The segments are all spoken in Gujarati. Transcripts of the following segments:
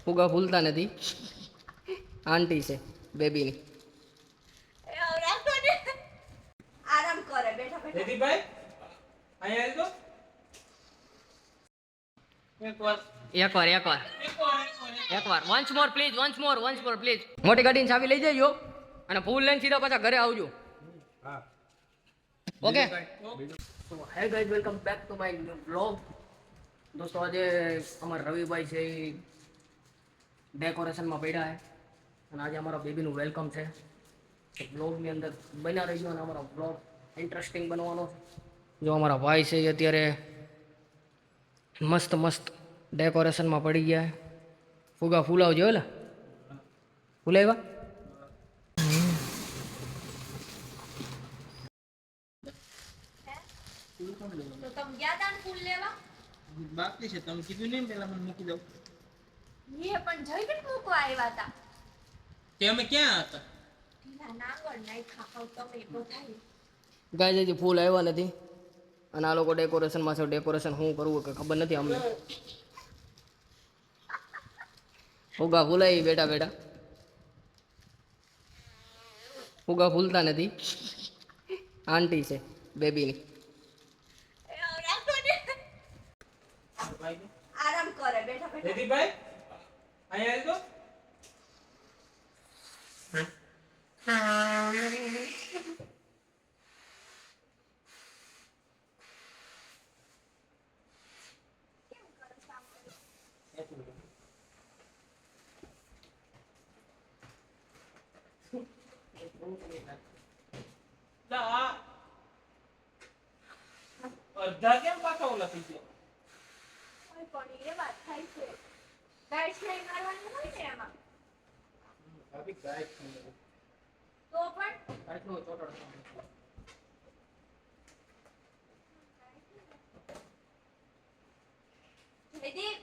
ફુગા ફૂલતા નથી. આંટી છે બેબીની. આરામ કરે બેઠા બેઠા. દીદીભાઈ અહીંયા આવી એકવાર વન્સ મોર પ્લીઝ. મોટી ગાડીની ચાવી લઈ જજો અને ફૂલ લઈને સીધા પાછા ઘરે આવજો. હા ઓકે. તો hey guys, welcome back to my new blog. દોસ્તો, આજે અમારા રવિભાઈ છે એ ડેકોરેશનમાં પડ્યા છે અને આજે અમારા બેબીનું વેલકમ છે. બ્લોગની અંદર બન્યા રહીજો અને અમારો બ્લોગ ઇન્ટરેસ્ટિંગ બનવાનો છે. જો અમારા ભાઈ છે એ અત્યારે મસ્ત મસ્ત ડેકોરેશનમાં પડી ગયા. ફુગા ફૂલાવજો એટલે ફૂલાવ્યા. તો તમે ગયા તા ને ફૂલ લેવા? બાકી છે, તમે કીધું નહીં પેલા મને મૂકી દઉં. એ પણ જઈ કે મૂકવા આવ્યા તા. કે અમે ક્યાં હતા? ઢીલા નાગર નાઈ ખાવ તમે બધાય. ગાય હજી ફૂલ આવ્યા નથી અને આ લોકો ડેકોરેશનમાં છે. ડેકોરેશન શું કરવું કે ખબર નથી અમને. ફુગા ફૂલાઈ બેઠા બેઠા. ફુગા ફૂલતા નથી. આંટી છે બેબીની. આરામ કરે બેઠા બેઠા. દીદીભાઈ અહીંયા આવી અડધા કેમ પાછા ઓલા થઈ ગયા? પણ એ વાત થાય છે. ગાઈડ નહીં મારવાનું હોય ને એમાં. ભાભી ગાય તો પણ આટલો ચોટડ. દીદી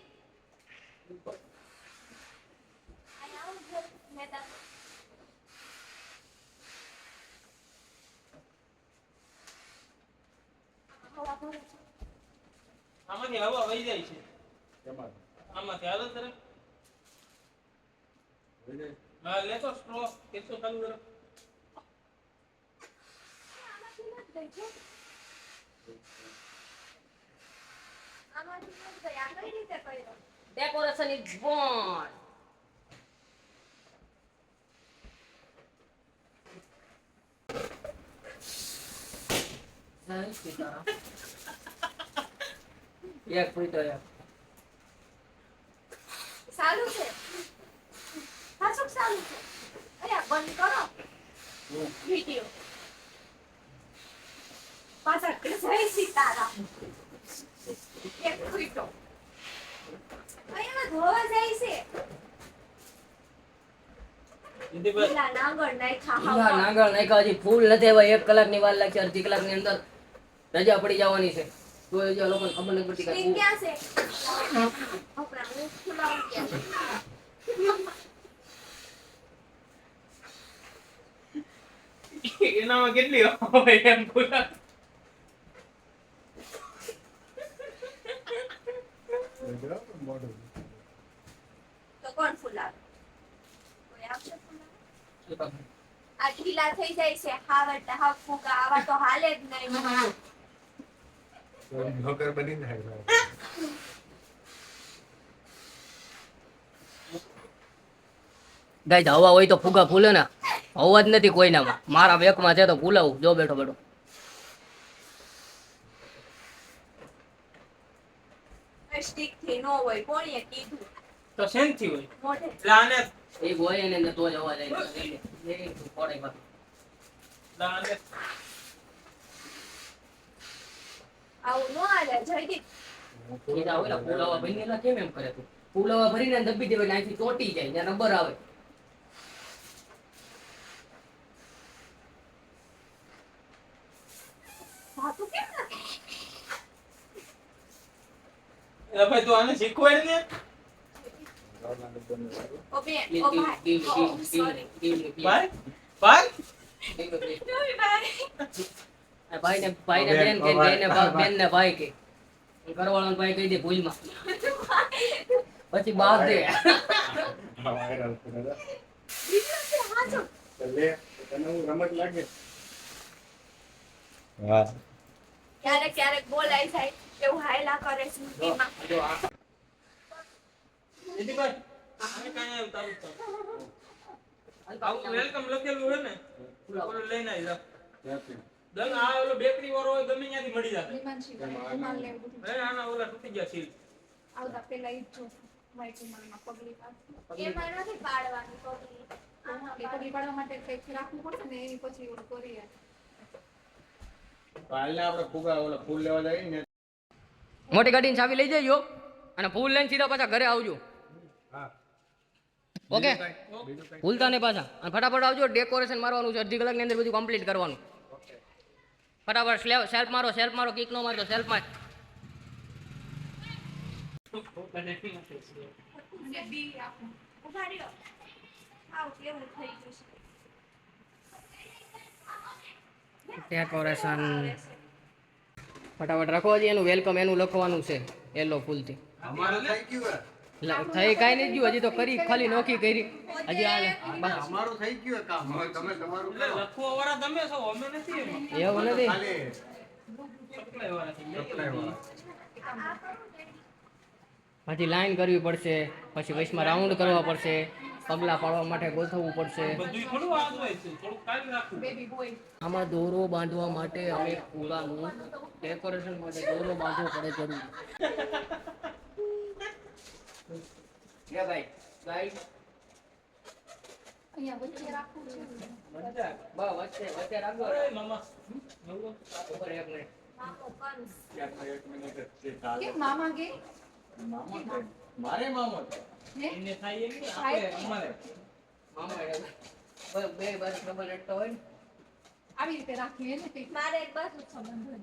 અહીંયા આવું છે મેતા. હવા ભરે છે. આમાંથી હવા વહી જાય છે. આમાંથી હાલો તરફ. હા લેતો સ્ટ્રો કેટલો ચાલુ કરો. આમાંથી નથી ગઈ છે. આમાંથી નથી ગઈ. આ કઈ રીતે કર્યો? Decoration is Born. એક પૂછતો યાર. સારું છે. હાસુક સારું છે. અરે આ બંધ કરો વિડિયો. પાછા જય સીતારામ. એક ફૂટો અહીંયા ધોવા જાય છે. દીદીભાઈ પેલા નાગર નાઈ ઈલા ખાવા. નાગર નાખ્યા. હજી ફૂલ નથી આવ્યા. 1 કલાકની વાર લાગશે. અડધી કલાકની અંદર રજા પડી જવાની છે. તો એ જે લોકોને ખબર નથી પડતી સ્ક્રીન કે ક્યાં છે? આપણા હું ખુલાવું ક્યાં? એનામાં કેટલી હોય એમ પૂરા. તો કોણ ફુલાવે? કોઈ આવશે ફુલાવે? શું આ ઢીલા થઈ જાય છે. હાવ ફૂગા આવા તો હાલે જ નહીં. નોકર બની ને ગાય હવા હોય તો ફુગા ફૂલે ને. હવા જ નથી કોઈનામાં. મારા બેકમાં છે તો ફૂલાવું. જો બેઠો બેઠો. સ્ટીક થી નો હોય. કોણીએ કીધું? તો શેનથી હોય? મોઢે. એટલે આને એક હોય એને અંદર તો જ અવાજ આવી પડે બાકી. આને આવું નો હાલે જયદીપ. કીધા ઓલા ફૂલાવા ભરીને કેમ એમ કરે તું? ફૂલાવા ભરીને દબી દેવાય. અહીંથી ચોટી જાય ત્યાં રબર આવે. સાતું કેમ નથી? એટલે ભાઈ તું આને શીખવાડ ને. ઓ બેન, Please ઓ give, ભાઈ. give, O, give, sorry. give me, please. ભાઈ ભાઈ Give me, please. નહીં ભાઈ. આ ભાઈને બેન કે બેનને ભાઈ કે. ઘરવાળાને ભાઈ કહી દે ભૂલમાં. પછી બાપ દે. બીજો છે હાચો. ક્યારેક ક્યારેક બોલાઈ જાય એવું હાયલા કરે છે ઊંઘીમાં. જો આ દીદીભાઈ અમે કાંઈ આમ તારું જ થાવ. આવું વેલકમ લખેલું હોય ને ઓલું લઈને આવી જા. દન આ ઓલો બેકરી વાળો હોય ગમે ત્યાંથી મળી જાય. હિમાંશી રૂમાલ ને એવું બધું. આના ઓલા તૂટી ગયા સીલ. આવતા પેલા ઈ જ જો વ્હાઈટ રૂમાલમાં પગલી પાડે. એમાં નથી પાડવાની પગલી. એ પગલી પાડવા માટે કંઈક રાખવું પડશે ને એની પછી ઓલું કરીએ. મોટી ગાડીની ચાવી લઈ જજો અને ફૂલ લઈને સીધા પાછા ઘરે આવજો. ઓકે ભૂલતા નહીં પાછા અને ફટાફટ આવજો. ડેકોરેશન મારવાનું છે, અડધી કલાકની અંદર બધું કમ્પ્લીટ કરવાનું. ફટાફટ સેલ્ફ મારો કિક નો મારજો સેલ્ફ માર. અને બી આપો. ઉભા રહ્યો. આવ કેવું થઈ જશે. ડેકોરેશન ફટાફટ રાખો. હજી એનું વેલકમ એનું લખવાનું છે યલો ફૂલથી. થઈ કાંઈ નહીં ગયું હજી તો કરી ખાલી નોખી કરી હજી હાલે. અમારું થઈ ગયું કામ. હવે તમે તમારું એટલે લખવા વાળા તમે છો અમે નથી એમાં. એવું નથી. સપ્લાય વાળા છે. પછી લાઈન કરવી પડશે, પછી વચમાં રાઉન્ડ કરવા પડશે, પગલા પાડવા માટે ગોઠવવું પડશે. બધુંય થોડું આ જ હોય છે. થોડુંક કાઢી રાખવું. Baby boy. આમાં દોરો બાંધવા માટે અમે પૂરાનું ડેકોરેશન માટે દોરો બાંધવો પડે જરૂરી. ભાઈ ગાઈડ અહીંયા વચ્ચે રાખવું છે. વચ્ચે રાખો. અરે મામા નવો ઉપર એક મિનિટ. મામો કંસ. એક મિનિટ કેમ મામા કે? મારે મામો છે. હે? એને થાય એમ નહીં આપણે અમારે મામા બે બાર ડબલ રેટ તો હોય ને. આવી રીતે રાખીએ ને કંઈક. મારે એક બાજુ જ સંબંધ હોય.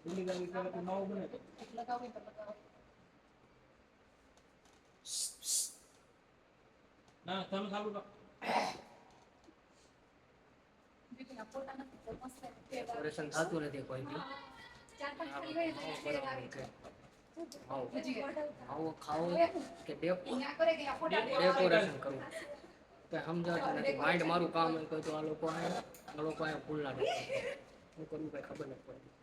ભૂલી ગઈ ત્યારે તો નવો બને તો. લગાવો તો લગાવો. ના તમે ચાલુ રાખ. બીજું ફોટા નથી તો મસ્ત છે. ડેકોરેશન થતું નથી કોઈ બી. ચાર પાંચ ખાલી હોય તો ફેર આવી જાય. આવો હજી આવો ખાવો કે અહીંયા કરે કે આ ફોટા ડેકોરેશન કરવું તો સમજાતું નથી. માઇન્ડ મારું કામ એમ કહ્યું તો આ લોકો ફૂલ ના શું કરવું કઈ ખબર નથી પડતી.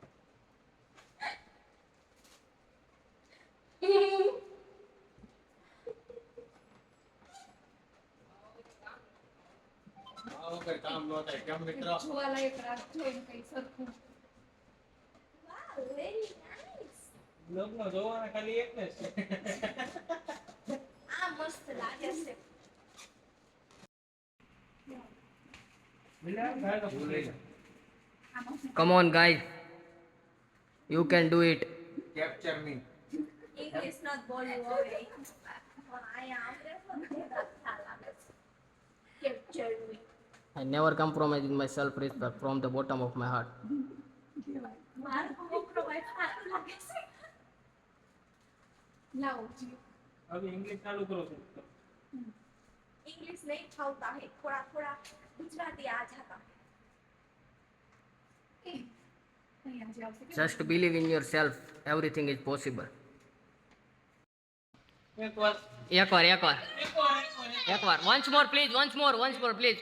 આવું કઈ કામ ન થાય કેમ મિત્ર? જોવાલાયક રાખજો એમ કઈ સરખું. લગ્ન જોવાના ખાલી એક ને છે. આ મસ્ત લાગે છે. Come on guys, you can do it. Capture me. English not બોલવું હવે. આયા આવડે capture me. I never compromise with my self-respect from the bottom of my heart. મારું કોમ્પ્રોમાઇઝ સારું લાગે છે. લાવો જી. હવે ઇંગ્લિશ ચાલુ કરો છો. इंग्लिश नहीं फावता है, थोड़ा थोड़ा गुजराती आ जाता है. Just believe in yourself. Everything is possible. એકવાર એકવાર એકવાર once more please, once more please.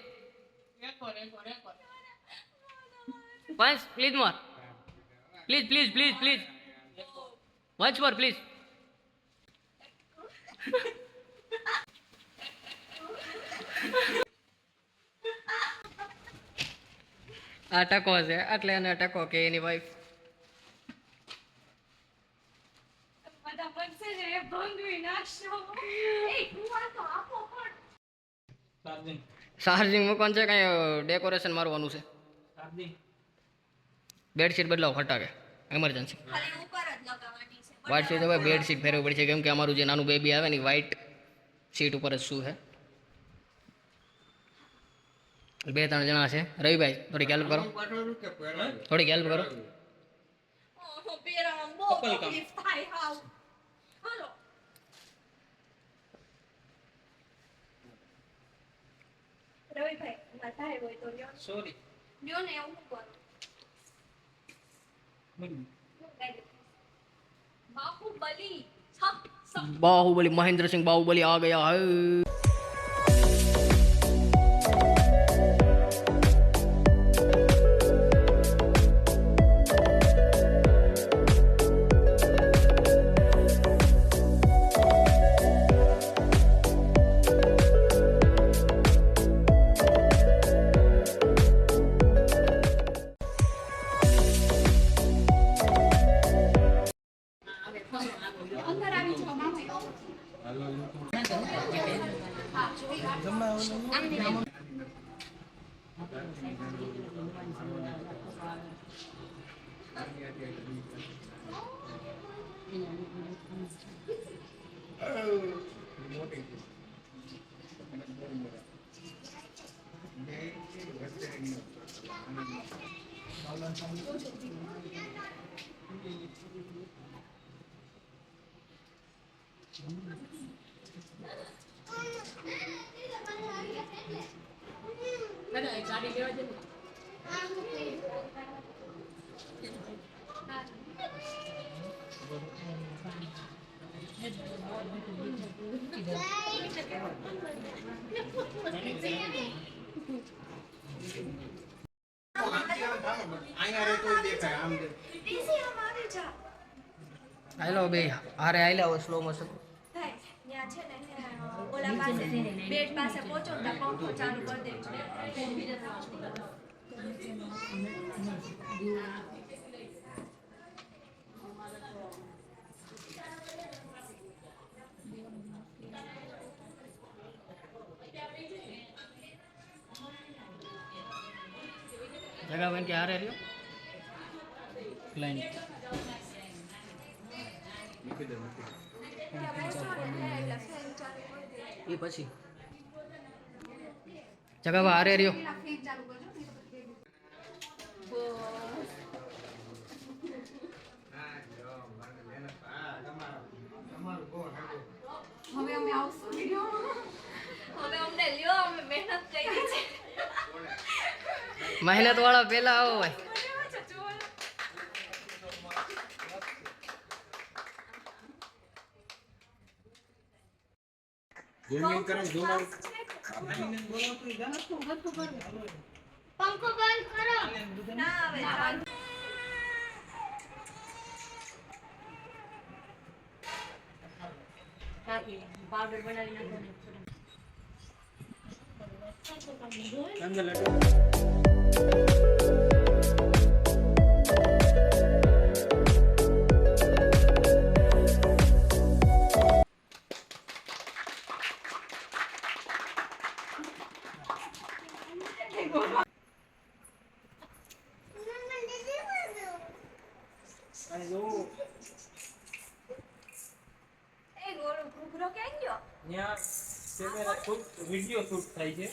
Once please more. Please. Once more please. આ ટકો છે એટલે એને ટકો કે એની વાઈફ. બધા બનશે ને એ ભંગવી નાખશો. એ કુવા તો આપો પણ. ચાર્જિંગ ચાર્જિંગ મૂકવાનું છે, કઈ ડેકોરેશન મારવાનું છે. ચાર્જિંગ બેડશીટ બદલાવો ફટાકે એમરજન્સી. ખાલી ઉપર જ લગાવવાની છે. બેડશીટ હવે બેડશીટ ફેરવવી પડશે કેમ કે અમારું જે નાનું બેબી આવે ને વ્હાઈટ સીટ ઉપર જ શું છે. 2-3 જણા છે. રવિભાઈ થોડીક હેલ્પ કરો. પાઠવાનું કે પહેરાનું? થોડીક હેલ્પ કરો. ઓહો પેરામાં બહુ કપલ કામ. તકલીફ થાય હાવ. હાલો. રવિભાઈ વધારે હોય તો લ્યો. સોરી લ્યો ને એવું કરો. બાહુબલી છપ बाहुबली महेंद्र सिंह बाहुबली आ गया है। અંદર આવી જાઓ મામી. હા, જોઈ લો. અહીંયા રહેતો દેખાય આમ ડીસી આમ આવી જા. હાલો બે હારે હાલ્યા હોય સ્લો મોશન. થાય. ત્યાં છે ને ઓલા પાસે બેડ પાસે પહોંચો ને ત્યાં પંખો ચાલુ કરી દેજો. જગા બેન કે હારે રહ્યો ક્લાયન્ટ ત્યાં બેસો ને એટલે ફેન ચાલુ કરી દે. એ પછી જગા બા હારે રહ્યો. પેલા ફેન ચાલુ કરજો ને તો પછી હવે અમે આવશું વિડિયો. હવે અમને લ્યો, અમે મહેનત કરી છે. મહેનત વાળા પેલા આવો ભાઈ. ઝૂમ ઇન કરો ઝૂમ આઉટ પંખો બંધ કરો. ના આવે ચાલુ. પાવડર બનાવી નાખો. એ ગોળો ઘૂઘરો ક્યાં ગયો? ત્યાં કેમેરા શૂટ વિડિયો શૂટ થાય છે.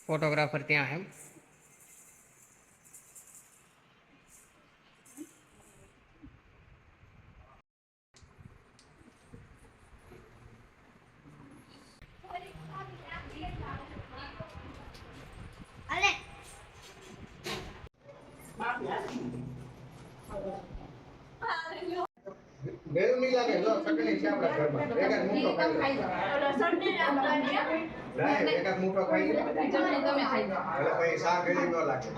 ફોટોગ્રાફર ત્યાં હે. અલે બેરું નહીં લાગે જો સકલી છે આપણા ઘરમાં એકાદ મૂઠો ખાઈ લે ઓલો સડને રાખવાની હે. લાય એકાદ મૂઠો ખાઈ લે જમણી તમે ખાઈ લો. એટલે પછી શાક ગળી ન લાગે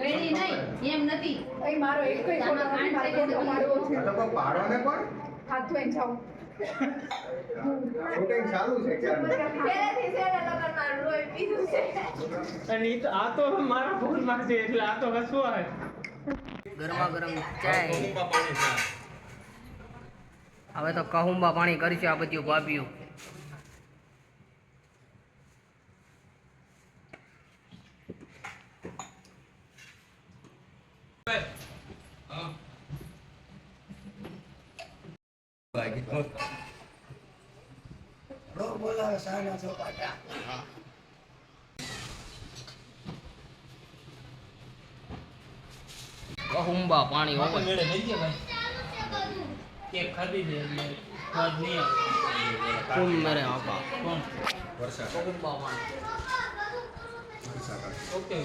ગળી નહીં, એમ નથી. મારો એક જ ફોટો નથી, મારો ફોટો મારવો છે. આ તો કોઈ પાડો ને પણ હાથ ધોઈને જાઉં. શૂટિંગ ચાલુ છે ક્યારે પહેલેથી છે ને લગનમાં રોઈ પીધું છે. અને ઈ તો આ તો મારા ફોનમાં છે એટલે આ તો હસવું આવે. ગરમા ગરમ ચાય. પાણી છે હવે તો કહુંબા પાણી કરશે આ બધું ભાભીઓ. કહુંબા પાણી આપણે હોય. મેળે લઈ ગયા ભાઈ. કેક ખાધી છે એટલે સ્વાદ નહીં આવે. કુમ મેરે આકા. કોણ? વરસાદ કહુંબા પાણી. વરસાદ ઓકે.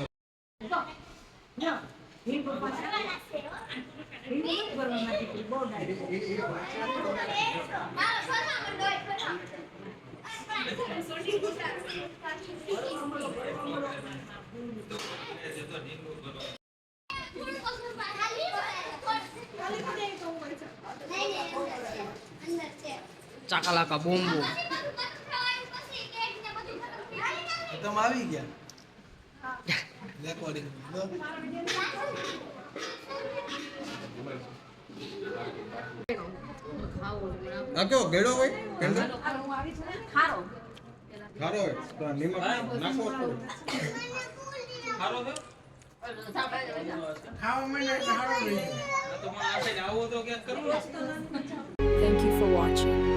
ચાકાલાકા બૂમ બૂમ. તમે આવી ગયા રેકોર્ડિંગ આ કેવો ગેડો હોય કેંડો ખારો ખારો હોય તો આ નિમક નાખો થોડું. સારો છે ખાવા માંડે એટલે સારું રહી જાય. આ તો મને આ સાઈડ આવો તો ક્યાંક કરવું ને Thank you for watching.